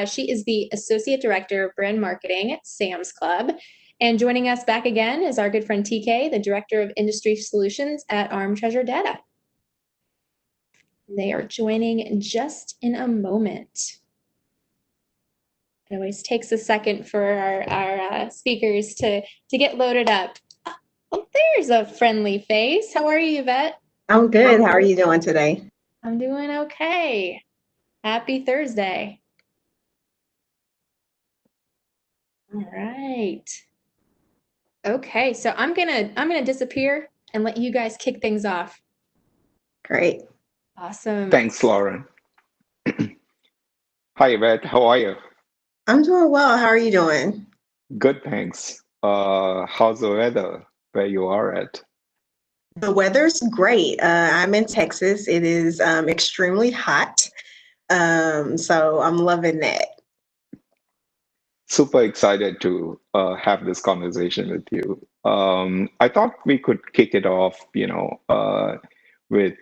She is the Associate Director of Brand Marketing at Sam's Club. And joining us back again is our good friend TK, the Director of Industry Solutions at Arm Treasure Data. They are joining just in a moment. It always takes a second for our speakers to get loaded up. Oh, there's a friendly face. How are you, Yvette? I'm good. How are you doing today? I'm doing okay. Happy Thursday. All right. Okay, so I'm gonna disappear and let you guys kick things off. Great. Awesome. Thanks, Lauren. Hi, Yvette. How are you? I'm doing well. How are you doing? Good, thanks. How's the weather where you are at? The weather's great. I'm in Texas. It is extremely hot. So I'm loving that. Super excited to have this conversation with you. I thought we could kick it off, with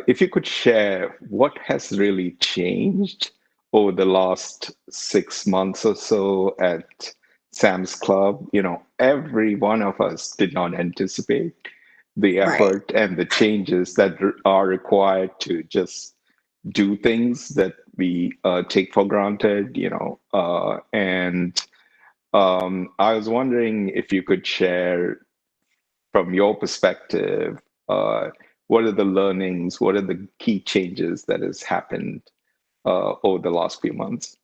if you could share what has really changed over the last 6 months or so at Sam's Club. Every one of us did not anticipate the effort and the changes that are required to just do things that we take for granted, and I was wondering if you could share from your perspective, what are the learnings, what are the key changes that has happened over the last few months?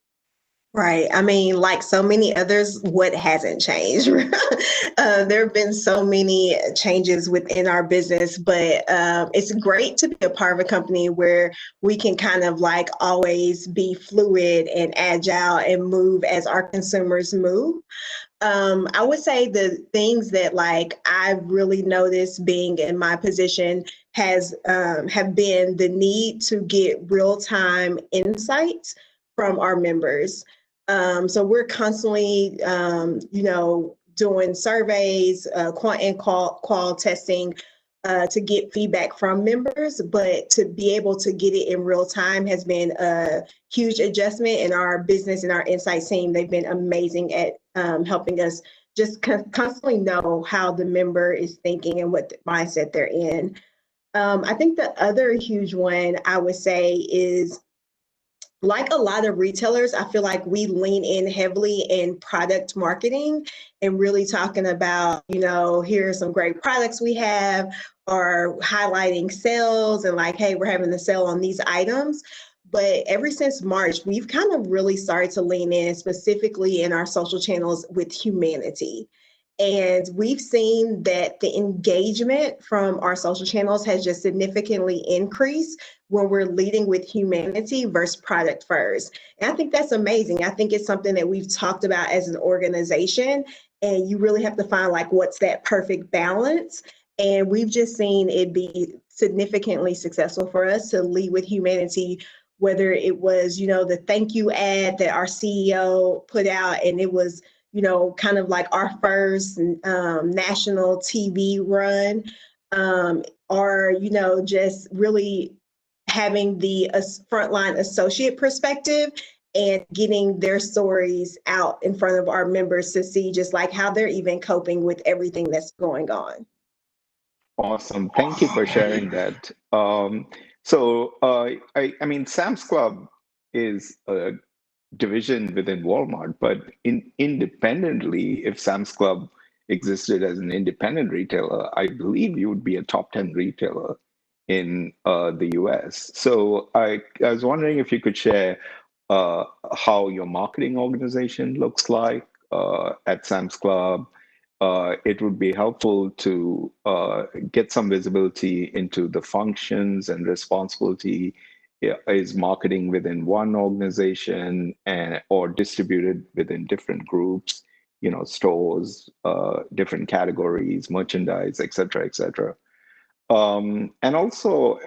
Right. I mean, like so many others, what hasn't changed? There have been so many changes within our business, but it's great to be a part of a company where we can kind of like always be fluid and agile and move as our consumers move. I would say the things that like I've really noticed being in my position has have been the need to get real-time insights from our members. So we're constantly, doing surveys, quant and qual testing to get feedback from members, but to be able to get it in real time has been a huge adjustment. In our business and our insights team, they've been amazing at helping us just constantly know how the member is thinking and what mindset they're in. I think the other huge one I would say is, like a lot of retailers, I feel like we lean in heavily in product marketing and really talking about, here are some great products we have, or highlighting sales and like, hey, we're having a sale on these items. But ever since March, we've kind of really started to lean in specifically in our social channels with humanity. And we've seen that the engagement from our social channels has just significantly increased when we're leading with humanity versus product first. And I think that's amazing. I think it's something that we've talked about as an organization, and you really have to find like what's that perfect balance. And we've just seen it be significantly successful for us to lead with humanity, whether it was, the thank you ad that our CEO put out, and it was kind of like our first national TV run, or, just really having the frontline associate perspective and getting their stories out in front of our members to see just like how they're even coping with everything that's going on. Awesome. Thank you for sharing that. I mean, Sam's Club is a division within Walmart, but independently, if Sam's Club existed as an independent retailer, I believe you would be a top 10 retailer in the US. So I was wondering if you could share how your marketing organization looks like at Sam's Club. It would be helpful to get some visibility into the functions and responsibility. Is marketing within one organization or distributed within different groups, stores, different categories, merchandise, et cetera, et cetera. And also,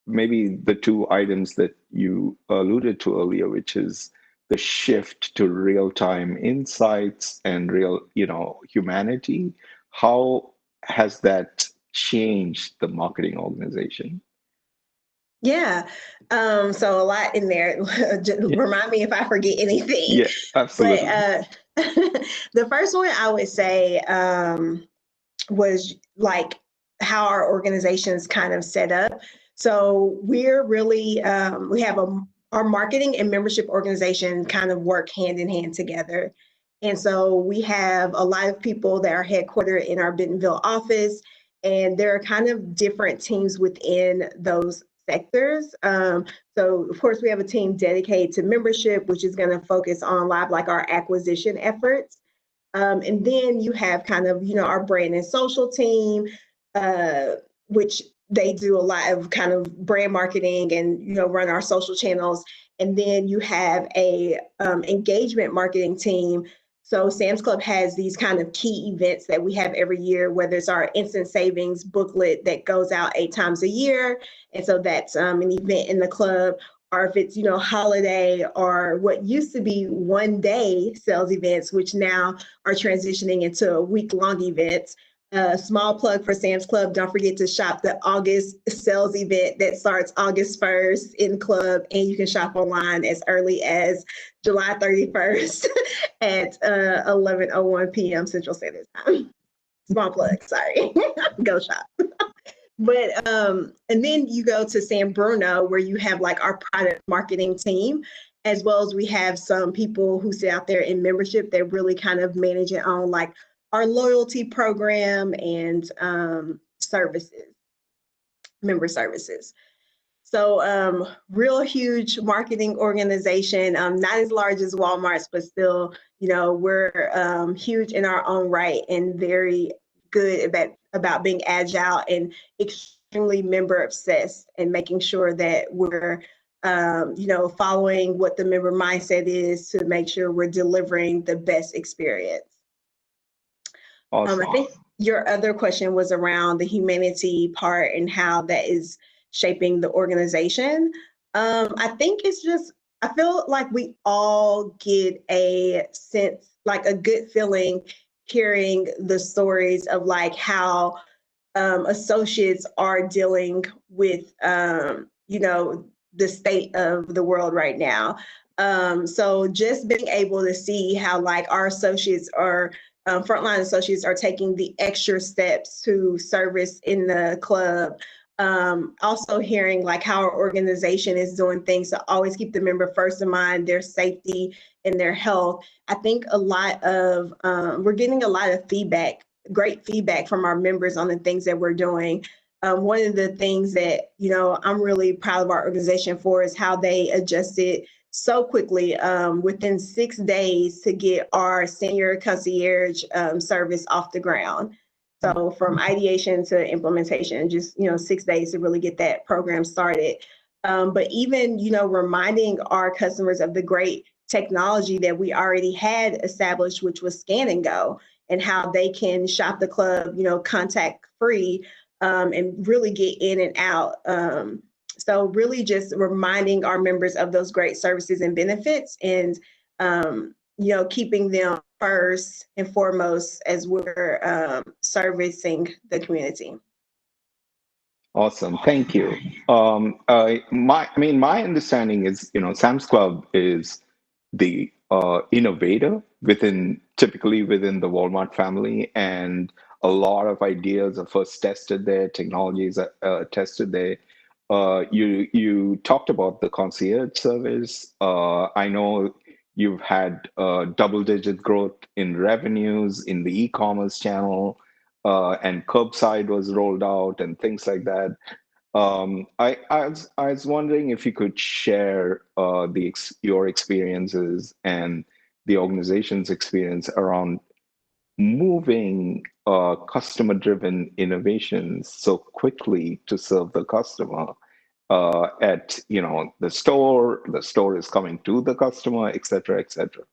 maybe the two items that you alluded to earlier, which is the shift to real-time insights and real, humanity. How has that changed the marketing organization? Yeah. So a lot in there. Yeah, Remind me if I forget anything. yeah, But absolutely. the first one I would say was like how our organization's kind of set up. So we're really we have our marketing and membership organization kind of work hand in hand together. And so we have a lot of people that are headquartered in our Bentonville office, and there are kind of different teams within those sectors. So of course we have a team dedicated to membership, which is going to focus on live like our acquisition efforts. And then you have kind of, our brand and social team, which they do a lot of kind of brand marketing and, run our social channels. And then you have a engagement marketing team. So Sam's Club has these kind of key events that we have every year, whether it's our instant savings booklet that goes out 8 times a year. And so that's an event in the club, or if it's, holiday or what used to be 1-day sales events, which now are transitioning into a week-long events. Small plug for Sam's Club. Don't forget to shop the August sales event that starts August 1st in club, and you can shop online as early as July 31st at 11:01 p.m. Central Standard Time. Small plug, sorry. Go shop. But and then you go to San Bruno, where you have like our product marketing team, as well as we have some people who sit out there in membership that really kind of manage it on like our loyalty program and services, member services. So real huge marketing organization, not as large as Walmart's, but still, we're huge in our own right and very good about being agile and extremely member obsessed and making sure that we're, following what the member mindset is to make sure we're delivering the best experience. Awesome. I think your other question was around the humanity part and how that is shaping the organization. I think it's just, I feel like we all get a sense, like a good feeling hearing the stories of like how associates are dealing with, the state of the world right now. So just being able to see how like our associates are frontline associates are taking the extra steps to service in the club. Also hearing like how our organization is doing things to always keep the member first in mind, their safety and their health. I think a lot of, we're getting a lot of feedback, great feedback from our members on the things that we're doing. One of the things that, I'm really proud of our organization for is how they adjusted so quickly within 6 days to get our senior concierge service off the ground. So from ideation to implementation, just 6 days to really get that program started. But even reminding our customers of the great technology that we already had established, which was Scan and Go, and how they can shop the club, contact free, and really get in and out. So really just reminding our members of those great services and benefits and, keeping them first and foremost as we're servicing the community. Awesome. Thank you. My understanding is, Sam's Club is the innovator typically within the Walmart family, and a lot of ideas are first tested there, technologies are tested there. You talked about the concierge service. I know you've had double-digit growth in revenues in the e-commerce channel, and curbside was rolled out and things like that. I was wondering if you could share your experiences and the organization's experience around moving customer-driven innovations so quickly to serve the customer at the store is coming to the customer, et cetera, et cetera.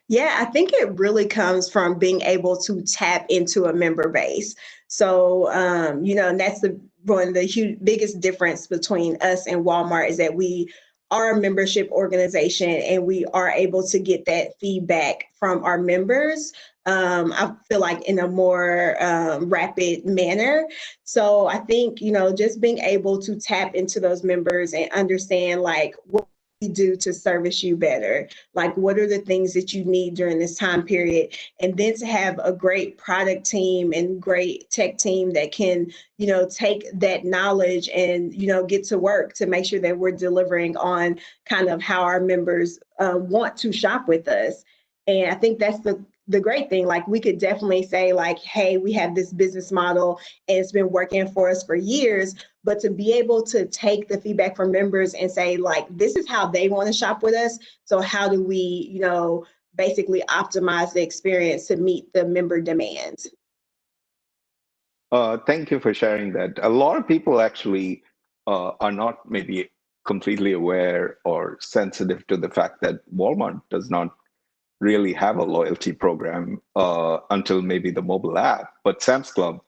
Yeah, I think it really comes from being able to tap into a member base. So, and that's one of the biggest difference between us and Walmart is that we are a membership organization and we are able to get that feedback from our members, I feel like in a more rapid manner. So I think, just being able to tap into those members and understand like what we do to service you better, like what are the things that you need during this time period, and then to have a great product team and great tech team that can, take that knowledge and, get to work to make sure that we're delivering on kind of how our members want to shop with us. And I think that's the great thing. Like we could definitely say like, hey, we have this business model and it's been working for us for years, but to be able to take the feedback from members and say like, this is how they want to shop with us. So how do we, basically optimize the experience to meet the member demands? Thank you for sharing that. A lot of people actually are not maybe completely aware or sensitive to the fact that Walmart does not really have a loyalty program until maybe the mobile app. But Sam's Club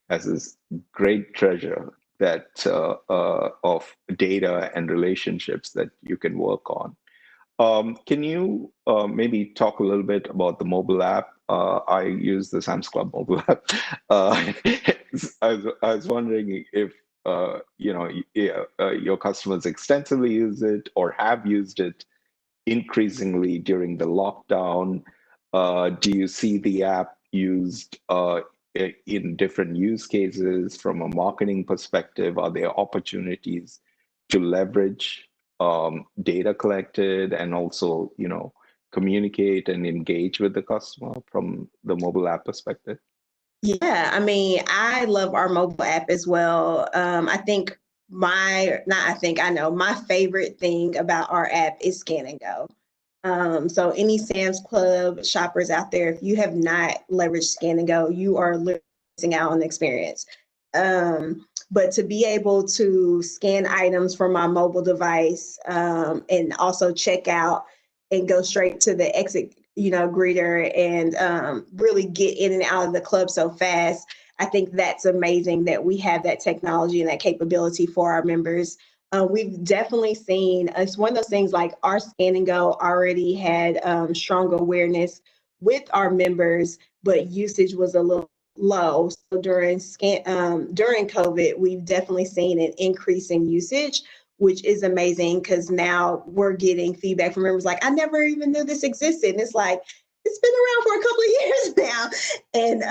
has this great treasure that of data and relationships that you can work on. Can you maybe talk a little bit about the mobile app? I use the Sam's Club mobile app. I was wondering if your customers extensively use it or have used it increasingly during the lockdown. Do you see the app used in different use cases from a marketing perspective? Are there opportunities to leverage data collected and also, communicate and engage with the customer from the mobile app perspective? Yeah, I mean, I love our mobile app as well. I know my favorite thing about our app is Scan and Go. So any Sam's Club shoppers out there, if you have not leveraged Scan and Go, you are missing out on the experience. But to be able to scan items from my mobile device and also check out and go straight to the exit, greeter and really get in and out of the club so fast. I think that's amazing that we have that technology and that capability for our members. We've definitely seen, it's one of those things like our Scan and Go already had strong awareness with our members, but usage was a little low. So during COVID, we've definitely seen an increase in usage, which is amazing because now we're getting feedback from members like, I never even knew this existed. And it's like, it's been around for a couple of years now. And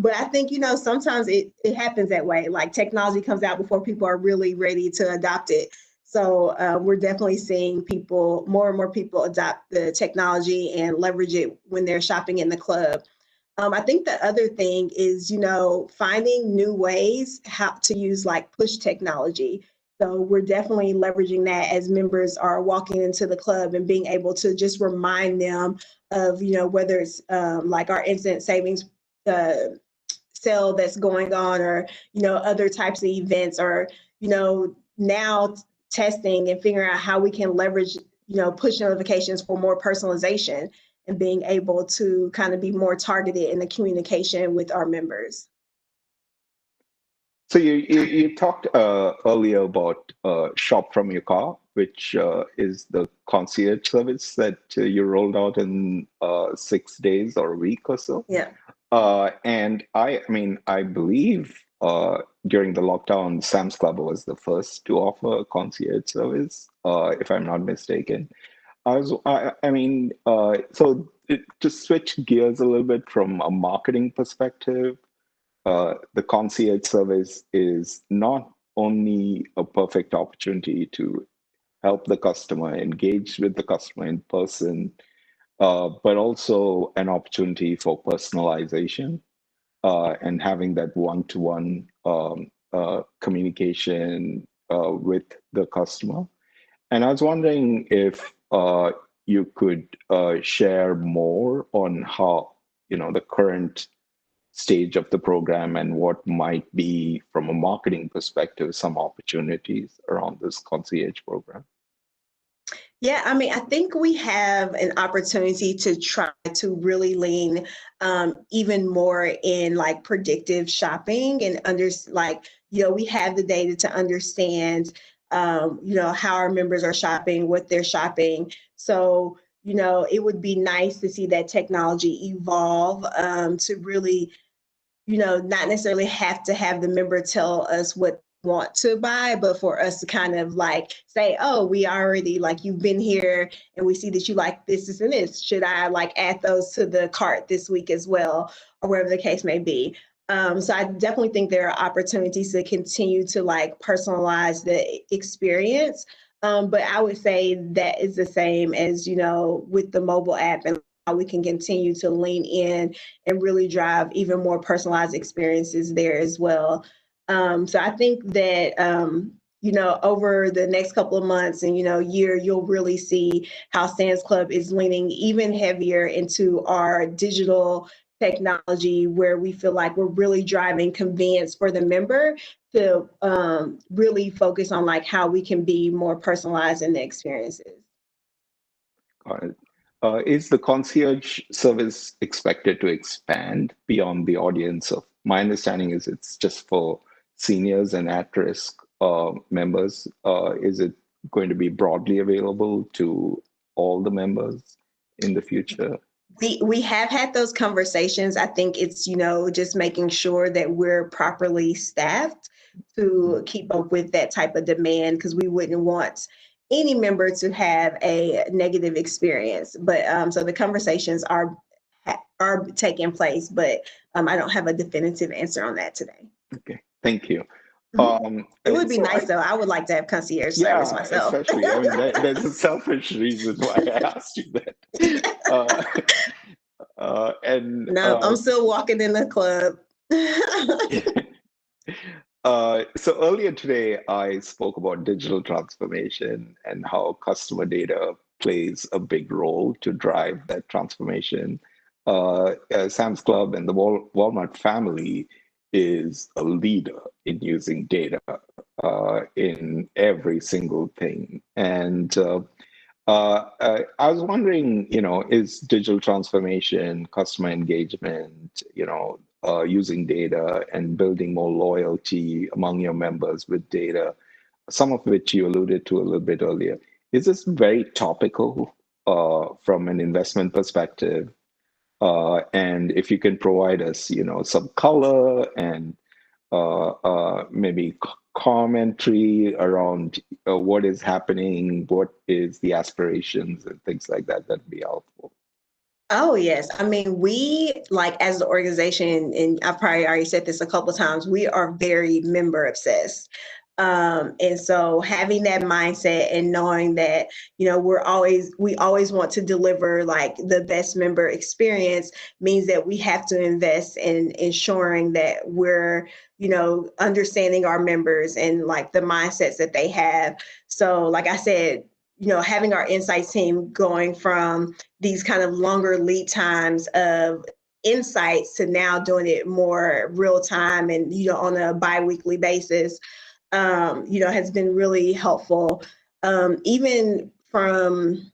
but I think, sometimes it happens that way. Like technology comes out before people are really ready to adopt it. So we're definitely seeing more and more people adopt the technology and leverage it when they're shopping in the club. I think the other thing is, finding new ways how to use like push technology. So we're definitely leveraging that as members are walking into the club and being able to just remind them of, whether it's like our instant savings sale that's going on or, other types of events or, now testing and figuring out how we can leverage, push notifications for more personalization and being able to kind of be more targeted in the communication with our members. So you talked earlier about Shop from Your Car, which is the concierge service that you rolled out in 6 days or a week or so. Yeah. And I believe during the lockdown, Sam's Club was the first to offer a concierge service, if I'm not mistaken. To switch gears a little bit from a marketing perspective, the concierge service is not only a perfect opportunity to help the customer, engage with the customer in person, but also an opportunity for personalization and having that one-to-one communication with the customer. And I was wondering if you could share more on how, the current stage of the program and what might be, from a marketing perspective, some opportunities around this concierge program. Yeah, I mean, I think we have an opportunity to try to really lean even more in like predictive shopping and we have the data to understand how our members are shopping, what they're shopping. So, it would be nice to see that technology evolve to really, not necessarily have to have the member tell us what they want to buy, but for us to kind of like say, oh, we already like you've been here and we see that you like this and this. Should I like add those to the cart this week as well, or whatever the case may be. So I definitely think there are opportunities to continue to like personalize the experience. But I would say that is the same as, with the mobile app and how we can continue to lean in and really drive even more personalized experiences there as well. So I think that, over the next couple of months and, year, you'll really see how Sam's Club is leaning even heavier into our digital technology, where we feel like we're really driving convenience for the member to really focus on like how we can be more personalized in the experiences. Got it. Is the concierge service expected to expand beyond the audience of, my understanding is it's just for seniors and at-risk members. Is it going to be broadly available to all the members in the future? We have had those conversations. I think it's, just making sure that we're properly staffed to keep up with that type of demand, because we wouldn't want any member to have a negative experience. But so the conversations are taking place, but I don't have a definitive answer on that today. Okay, thank you. It would be nice though. I would like to have concierge service myself. Especially, I mean, there's a selfish reason why I asked you that. No, I'm still walking in the club. So earlier today, I spoke about digital transformation and how customer data plays a big role to drive that transformation. Sam's Club and the Walmart family is a leader in using data in every single thing. And I was wondering, is digital transformation, customer engagement, using data and building more loyalty among your members with data, some of which you alluded to a little bit earlier, is this very topical from an investment perspective? And if you can provide us, some color and maybe commentary around what is happening, what is the aspirations and things like that, that'd be helpful. Oh, yes. I mean, we, like, as the organization, and I've probably already said this a couple of times, we are very member obsessed. And so having that mindset and knowing that, we always want to deliver like the best member experience means that we have to invest in ensuring that we're, understanding our members and like the mindsets that they have. So like I said, having our insights team going from these kind of longer lead times of insights to now doing it more real time and, on a bi-weekly basis, has been really helpful. Even from,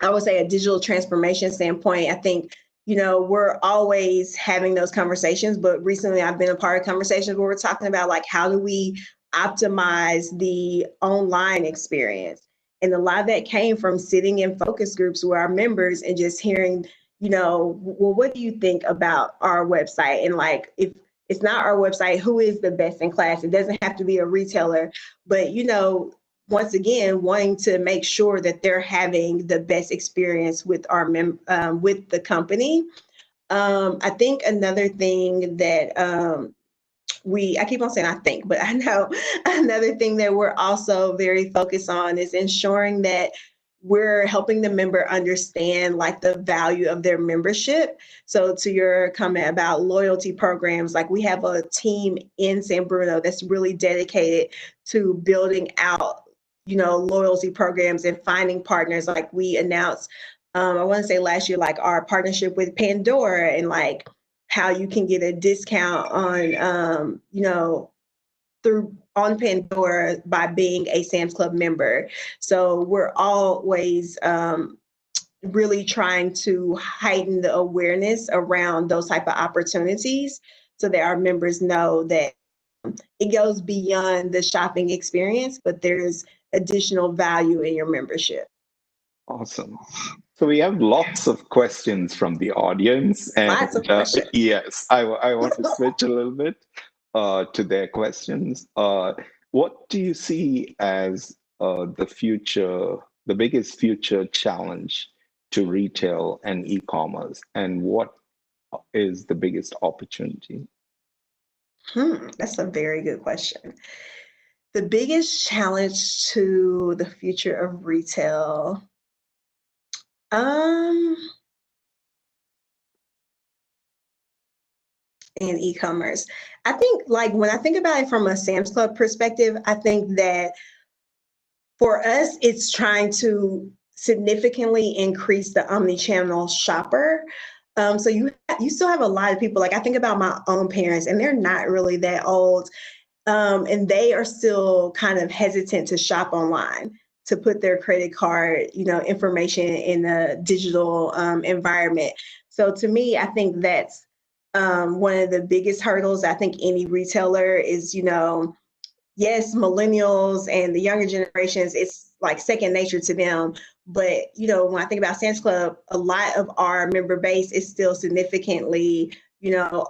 I would say, a digital transformation standpoint, I think, we're always having those conversations, but recently I've been a part of conversations where we're talking about like, how do we optimize the online experience? And a lot of that came from sitting in focus groups with our members and just hearing, well, what do you think about our website? And like, if it's not our website, who is the best in class? It doesn't have to be a retailer, but, once again, wanting to make sure that they're having the best experience with our with the company. I think another thing that I keep on saying I think, but I know another thing that we're also very focused on is ensuring that we're helping the member understand like the value of their membership. So to your comment about loyalty programs, like we have a team in San Bruno that's really dedicated to building out, loyalty programs and finding partners. Like we announced, I want to say last year, like our partnership with Pandora and like how you can get a discount on, on Pandora by being a Sam's Club member. So we're always really trying to heighten the awareness around those type of opportunities so that our members know that it goes beyond the shopping experience, but there's additional value in your membership. Awesome. So we have lots of questions from the audience, and Lots of questions. yes, I want to switch a little bit to their questions. What do you see as the biggest future challenge to retail and e-commerce, and what is the biggest opportunity? That's a very good question. The biggest challenge to the future of retail, and e-commerce. I think, like, when I think about it from a Sam's Club perspective, I think that for us, it's trying to significantly increase the omni-channel shopper. So you still have a lot of people, like I think about my own parents, and they're not really that old. And they are still kind of hesitant to shop online, to put their credit card, information in a digital environment. So to me, I think that's one of the biggest hurdles. I think any retailer is, yes, millennials and the younger generations, it's like second nature to them. But, when I think about Sam's Club, a lot of our member base is still significantly,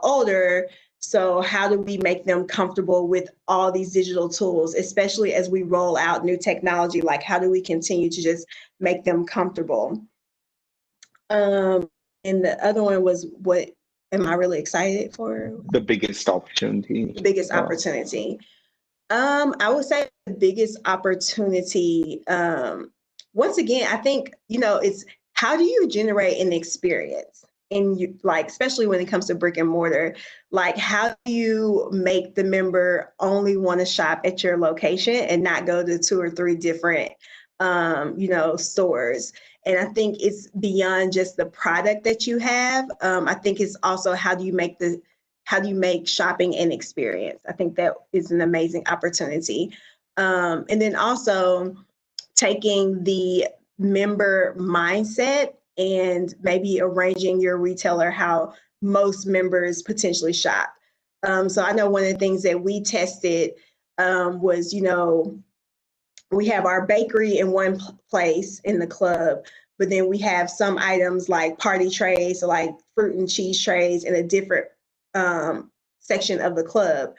older. So how do we make them comfortable with all these digital tools, especially as we roll out new technology? Like, how do we continue to just make them comfortable? And the other one was, what am I really excited for? The biggest opportunity. Biggest opportunity. I would say the biggest opportunity, once again, I think, it's how do you generate an experience? And you, like, especially when it comes to brick and mortar, like, how do you make the member only want to shop at your location and not go to 2 or 3 different, stores? And I think it's beyond just the product that you have. I think it's also how do you make shopping an experience? I think that is an amazing opportunity. And then also taking the member mindset and maybe arranging your retailer how most members potentially shop. So I know one of the things that we tested was, we have our bakery in one place in the club, but then we have some items like party trays, so like fruit and cheese trays in a different section of the club.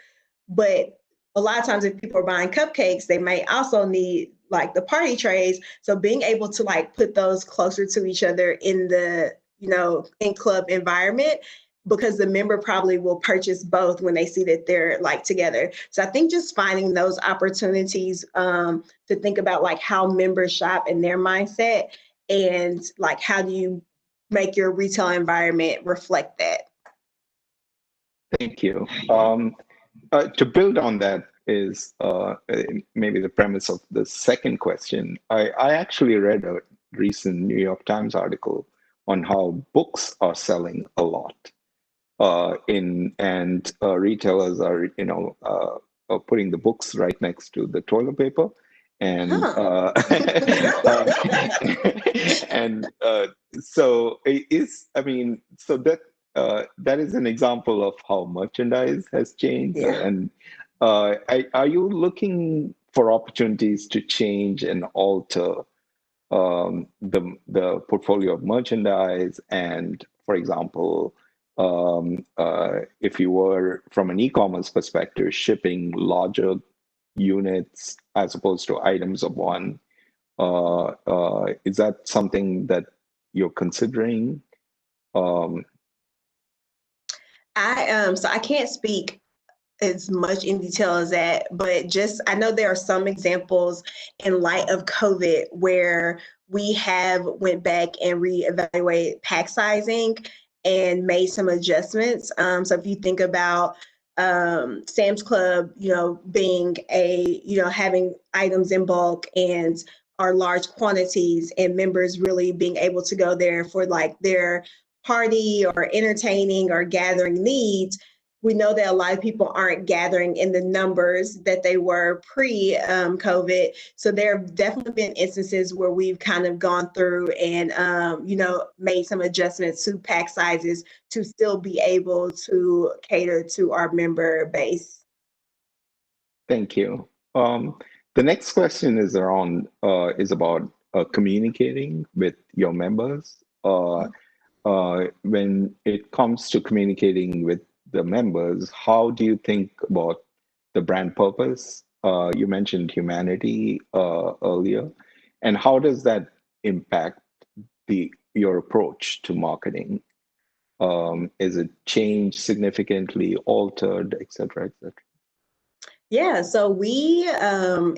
But a lot of times if people are buying cupcakes, they may also need like the party trays. So being able to like put those closer to each other in the, in club environment, because the member probably will purchase both when they see that they're like together. So I think just finding those opportunities to think about like how members shop and their mindset, and like how do you make your retail environment reflect that. Thank you. To build on that is maybe the premise of the second question. I actually read a recent New York Times article on how books are selling a lot. Retailers are, putting the books right next to the toilet paper, and so that is an example of how merchandise has changed. Yeah. And are you looking for opportunities to change and alter the portfolio of merchandise? And for example, if you were, from an e-commerce perspective, shipping larger units as opposed to items of one, is that something that you're considering? So I can't speak as much in detail as that, but just I know there are some examples in light of COVID where we have went back and reevaluated pack sizing and made some adjustments. So if you think about Sam's Club, being having items in bulk and our large quantities, and members really being able to go there for like their party or entertaining or gathering needs. We know that a lot of people aren't gathering in the numbers that they were pre-COVID. So there have definitely been instances where we've kind of gone through and, made some adjustments to pack sizes to still be able to cater to our member base. Thank you. The next question is about communicating with your members. When it comes to communicating with the members, how do you think about the brand purpose? You mentioned humanity earlier, and how does that impact your approach to marketing? Is it changed significantly, altered, et cetera, et cetera? Yeah, so we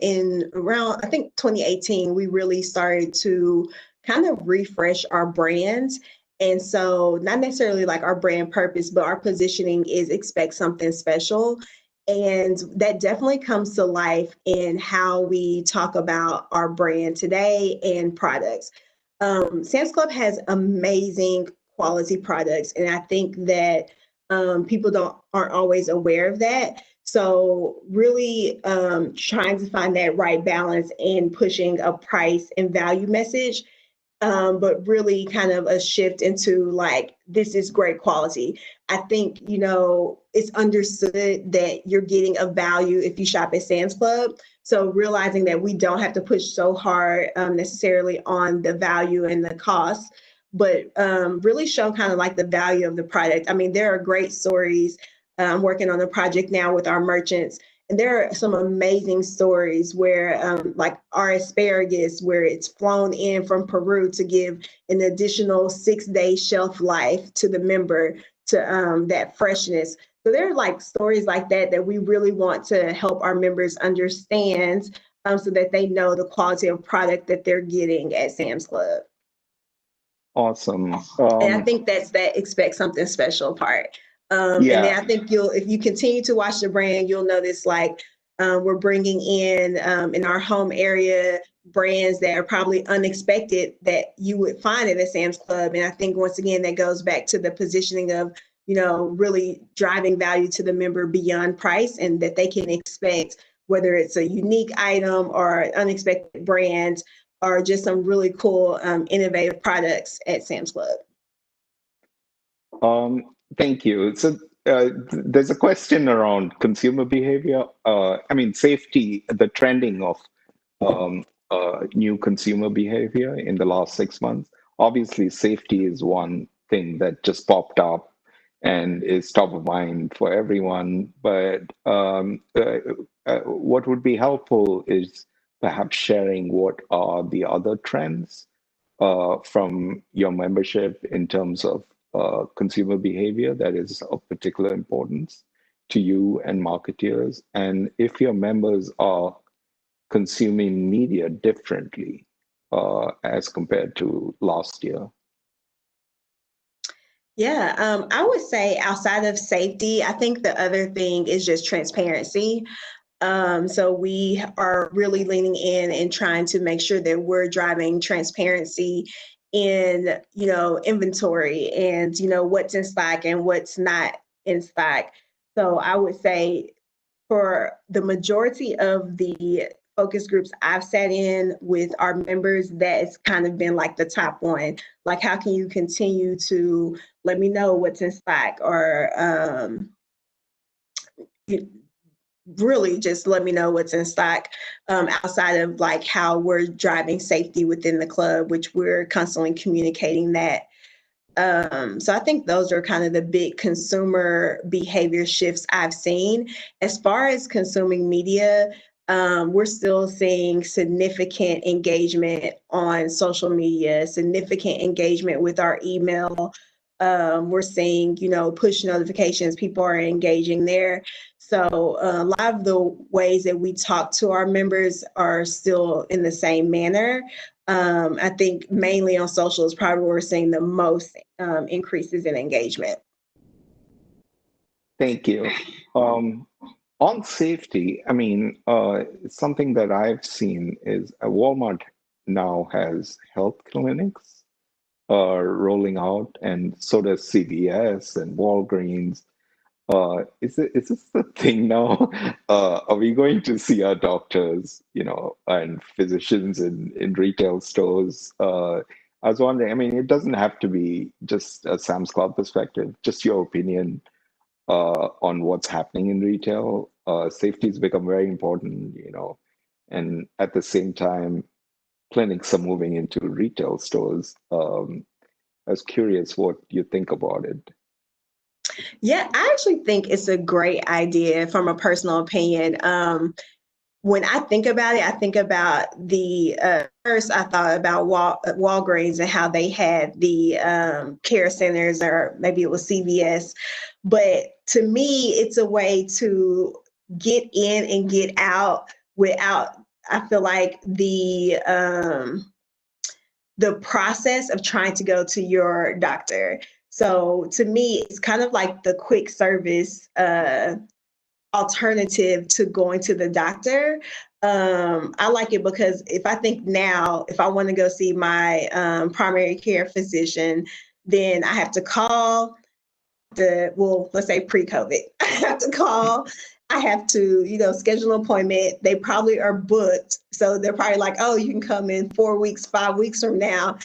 in around I think 2018, we really started to kind of refresh our brands. And so not necessarily like our brand purpose, but our positioning is expect something special. And that definitely comes to life in how we talk about our brand today and products. Sam's Club has amazing quality products, and I think that people aren't always aware of that. So really trying to find that right balance in pushing a price and value message, but really kind of a shift into like, this is great quality. I think, it's understood that you're getting a value if you shop at Sam's Club. So realizing that we don't have to push so hard necessarily on the value and the cost, but really show kind of like the value of the product. I mean, there are great stories. I'm working on a project now with our merchants, and there are some amazing stories where like our asparagus, where it's flown in from Peru to give an additional 6-day shelf life to the member, to that freshness. So there are like stories like that we really want to help our members understand, so that they know the quality of product that they're getting at Sam's Club. Awesome. And I think that's that expect something special part. Yeah. And then I think if you continue to watch the brand, you'll notice like we're bringing in our home area brands that are probably unexpected that you would find at a Sam's Club. And I think once again, that goes back to the positioning of, really driving value to the member beyond price, and that they can expect, whether it's a unique item or unexpected brand, or just some really cool, innovative products at Sam's Club. Thank you. So there's a question around consumer behavior. Safety, the trending of new consumer behavior in the last 6 months. Obviously, safety is one thing that just popped up and is top of mind for everyone. But what would be helpful is perhaps sharing what are the other trends from your membership in terms of consumer behavior that is of particular importance to you and marketeers. And if your members are consuming media differently as compared to last year. Yeah, I would say outside of safety, I think the other thing is just transparency. So we are really leaning in and trying to make sure that we're driving transparency in, inventory and, what's in stock and what's not in stock. So I would say for the majority of the focus groups I've sat in with our members, that's kind of been like the top one. Like, how can you continue to let me know what's in stock, or really just let me know what's in stock, outside of like how we're driving safety within the club, which we're constantly communicating that. So I think those are kind of the big consumer behavior shifts I've seen. As far as consuming media, we're still seeing significant engagement on social media, significant engagement with our email. We're seeing, push notifications, people are engaging there. So a lot of the ways that we talk to our members are still in the same manner. I think mainly on social is probably where we're seeing the most increases in engagement. Thank you. On safety, something that I've seen is Walmart now has health clinics rolling out, and so does CVS and Walgreens. Is this the thing now? Are we going to see our doctors, and physicians in retail stores? I was wondering, it doesn't have to be just a Sam's Club perspective, just your opinion on what's happening in retail safety has become very important, and at the same time, clinics are moving into retail stores. I was curious what you think about it. Yeah, I actually think it's a great idea from a personal opinion. When I think about it, I think about the first I thought about Walgreens and how they had the care centers, or maybe it was CVS. But to me, it's a way to get in and get out without, I feel like, the process of trying to go to your doctor. So to me, it's kind of like the quick service alternative to going to the doctor. I like it because if I think now, if I want to go see my primary care physician, then I have to call let's say pre-COVID. I have to call. I have to, schedule an appointment. They probably are booked. So they're probably like, oh, you can come in 4 weeks, 5 weeks from now.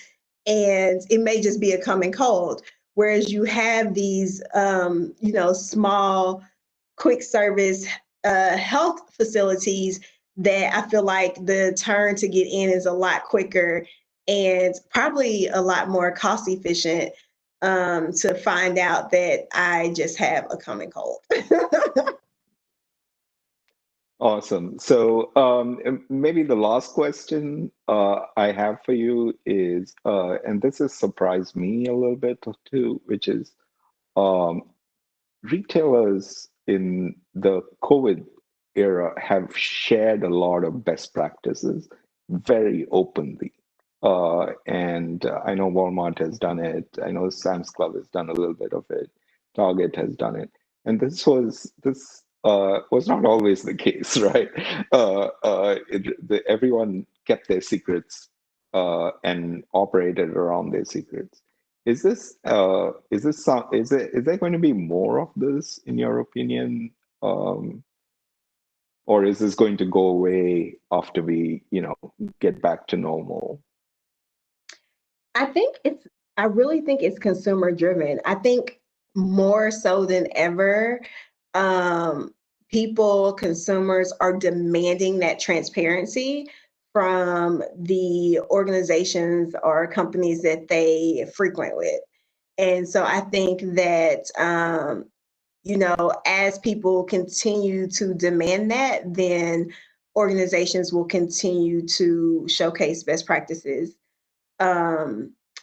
And it may just be a common cold. Whereas you have these, small, quick service health facilities that I feel like the turn to get in is a lot quicker and probably a lot more cost efficient, to find out that I just have a common cold. Awesome. So maybe the last question I have for you is, and this has surprised me a little bit too, which is um, retailers in the COVID era have shared a lot of best practices very openly. And I know Walmart has done it. I know Sam's Club has done a little bit of it. Target has done it. And this was not always the case, right? Everyone kept their secrets and operated around their secrets. Is there going to be more of this in your opinion? Or is this going to go away after we, get back to normal? I really think it's consumer driven. I think more so than ever, consumers are demanding that transparency from the organizations or companies that they frequent with. And so I think that, as people continue to demand that, then organizations will continue to showcase best practices. I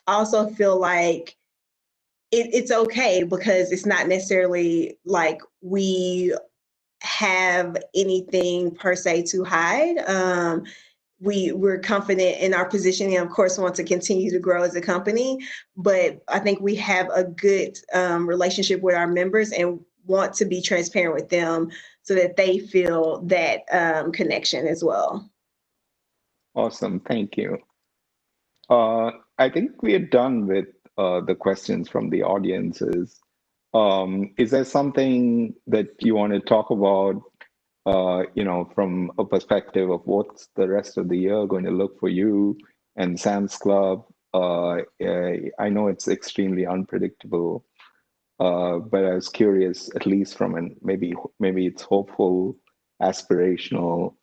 also feel like it's okay because it's not necessarily like we have anything per se to hide. We're confident in our position and of course want to continue to grow as a company, but I think we have a good relationship with our members and want to be transparent with them so that they feel that connection as well. Awesome, thank you. I think we are done with the questions from the audiences. Is there something that you want to talk about, from a perspective of what's the rest of the year going to look for you and Sam's Club? I know it's extremely unpredictable, but I was curious, at least from maybe it's hopeful, aspirational.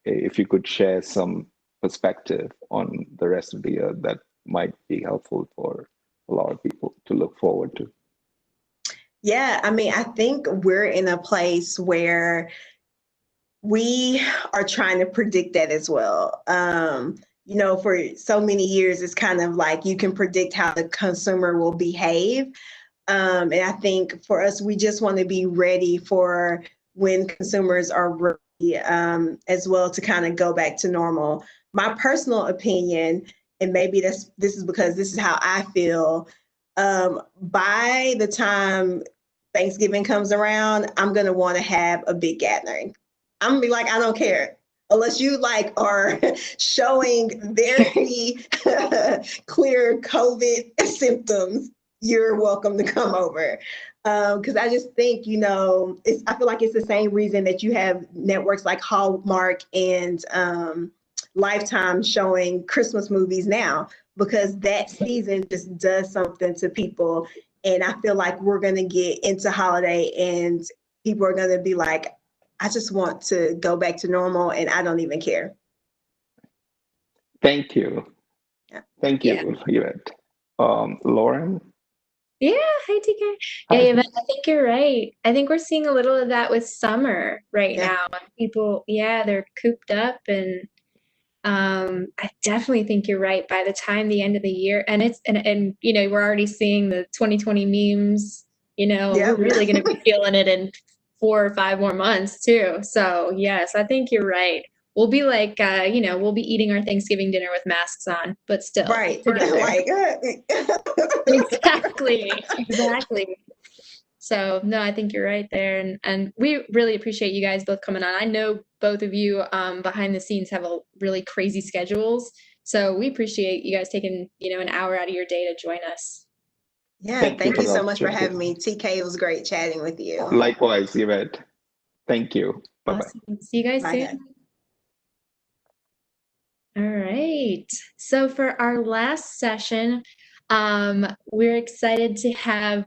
If you could share some perspective on the rest of the year, that might be helpful for a lot of people to look forward to. Yeah, I think we're in a place where we are trying to predict that as well. For so many years, it's kind of like you can predict how the consumer will behave. And I think for us, we just want to be ready for when consumers are ready, as well, to kind of go back to normal. My personal opinion, and maybe this is because this is how I feel, by the time Thanksgiving comes around, I'm going to want to have a big gathering. I'm gonna be like, I don't care. Unless you are showing very clear COVID symptoms, you're welcome to come over. Because I just think, I feel like it's the same reason that you have networks like Hallmark and Lifetime showing Christmas movies now, because that season just does something to people. And I feel like we're going to get into holiday and people are going to be like, I just want to go back to normal and I don't even care. Thank you. Yeah. Thank you, Yvette. Lauren? Yeah, hi TK. Hi. Yeah, Yvette, I think you're right. I think we're seeing a little of that with summer right Yeah. now. People, they're cooped up, and I definitely think you're right. By the time the end of the year, and we're already seeing the 2020 memes. We're Yep. really going to be feeling it in 4 or 5 more months too. So yes, I think you're right. We'll be like, we'll be eating our Thanksgiving dinner with masks on, but still Right. together. Like, Exactly. So no, I think you're right there. And we really appreciate you guys both coming on. I know both of you behind the scenes have a really crazy schedules. So we appreciate you guys taking, an hour out of your day to join us. yeah, thank for you the so much for opportunity. having me. TK, it was great chatting with you. Likewise, Yvette. Thank you. Bye-bye. Awesome. See you guys Bye, soon. guys. All right. So for our last session, we're excited to have